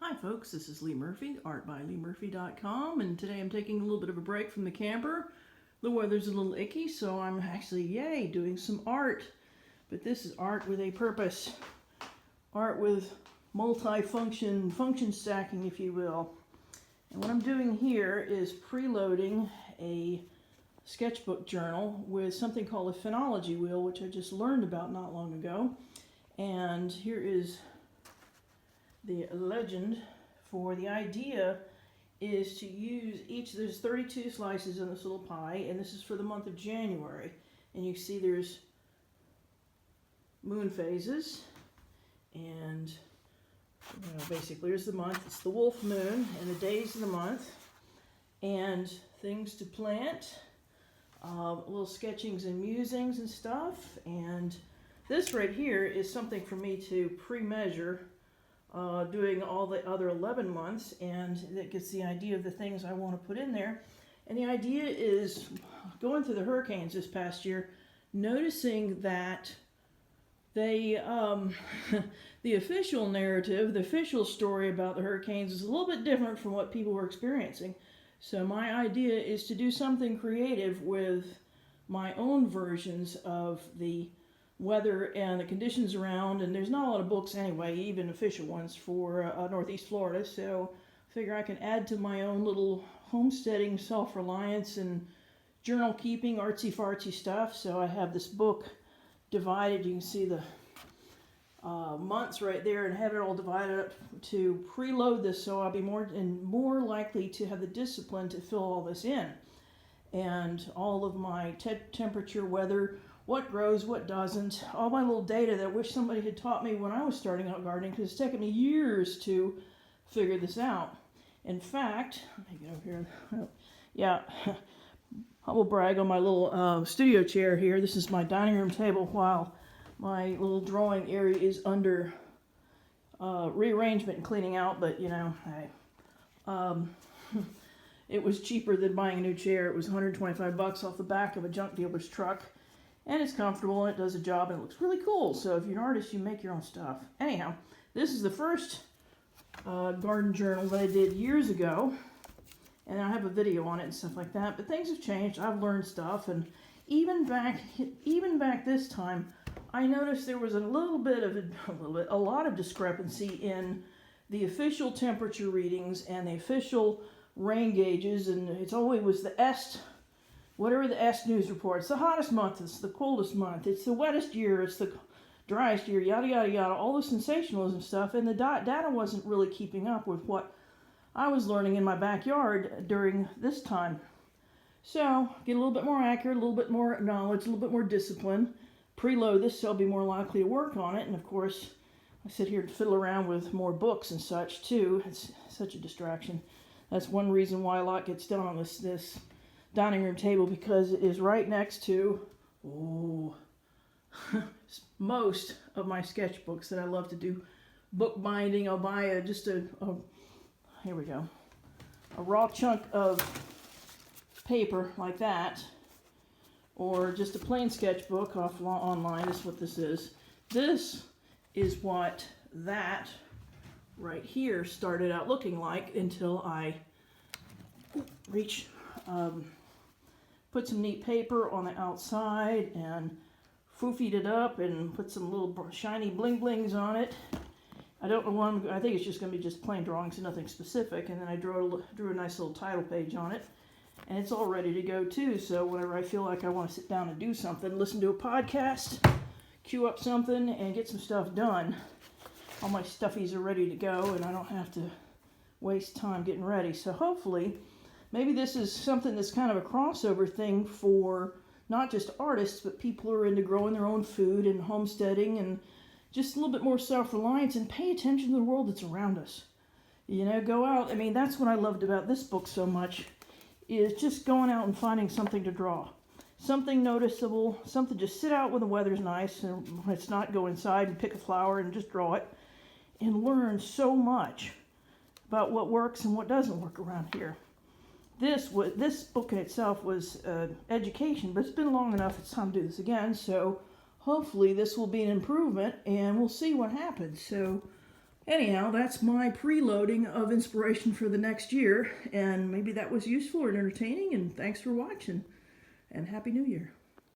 Hi folks, this is Lee Murphy, artbyleemurphy.com, and today I'm taking a little bit of a break from the camper. The weather's a little icky, so I'm actually, doing some art. But this is art with a purpose. Art with multi-function, function stacking, if you will. And what I'm doing here is preloading a sketchbook journal with something called a phenology wheel, which I just learned about not long ago. And here is the legend for the idea is to use there's 32 slices in this little pie, and this is for the month of January. And you see there's moon phases, and basically here's the month. It's the wolf moon and the days of the month, and things to plant, little sketchings and musings and stuff. And this right here is something for me to pre-measure, doing all the other 11 months, and that gets the idea of the things I want to put in there. And the idea is going through the hurricanes this past year, noticing that they, the official narrative, the official story about the hurricanes is a little bit different from what people were experiencing. So my idea is to do something creative with my own versions of the weather and the conditions around, and there's not a lot of books anyway, even official ones for Northeast Florida, so I figure I can add to my own little homesteading, self-reliance, and journal keeping, artsy-fartsy stuff. So I have this book divided. You can see the months right there, and have it all divided up to preload this, so I'll be more likely to have the discipline to fill all this in, and all of my temperature, weather, what grows, what doesn't, all my little data that I wish somebody had taught me when I was starting out gardening, because it's taken me years to figure this out. In fact, let me get over here. Yeah, I will brag on my little studio chair here. This is my dining room table, while my little drawing area is under rearrangement and cleaning out, but it was cheaper than buying a new chair. It was $125 off the back of a junk dealer's truck. And it's comfortable, and it does a job, and it looks really cool. So if you're an artist, you make your own stuff. Anyhow, this is the first garden journal that I did years ago, and I have a video on it and stuff like that. But things have changed. I've learned stuff, and even back this time, I noticed there was a lot of discrepancy in the official temperature readings and the official rain gauges, and it's always was the whatever the S News report. It's the hottest month, it's the coldest month, it's the wettest year, it's the driest year, yada, yada, yada, all the sensationalism stuff, and the data wasn't really keeping up with what I was learning in my backyard during this time. So, get a little bit more accurate, a little bit more knowledge, a little bit more discipline, preload this so I'll be more likely to work on it, and of course, I sit here and fiddle around with more books and such too. It's such a distraction. That's one reason why a lot gets done on this dining room table, because it is right next to most of my sketchbooks that I love to do book binding. I'll buy here we go, a raw chunk of paper like that, or just a plain sketchbook online. This is what this is. This is what that right here started out looking like until I put some neat paper on the outside and foofied it up and put some little shiny bling blings on it. I don't know what I think it's just going to be just plain drawings and nothing specific. And then I drew a nice little title page on it, and it's all ready to go too. So whenever I feel like I want to sit down and do something, listen to a podcast, cue up something, and get some stuff done, all my stuffies are ready to go, and I don't have to waste time getting ready. So hopefully, maybe this is something that's kind of a crossover thing for not just artists, but people who are into growing their own food and homesteading and just a little bit more self-reliance, and pay attention to the world that's around us. Go out. I mean, that's what I loved about this book so much, is just going out and finding something to draw. Something noticeable, something just sit out when the weather's nice, and when it's not, go inside and pick a flower and just draw it, and learn so much about what works and what doesn't work around here. This book in itself was education, but it's been long enough, it's time to do this again, so hopefully this will be an improvement, and we'll see what happens. So anyhow, that's my preloading of inspiration for the next year, and maybe that was useful or entertaining, and thanks for watching, and Happy New Year.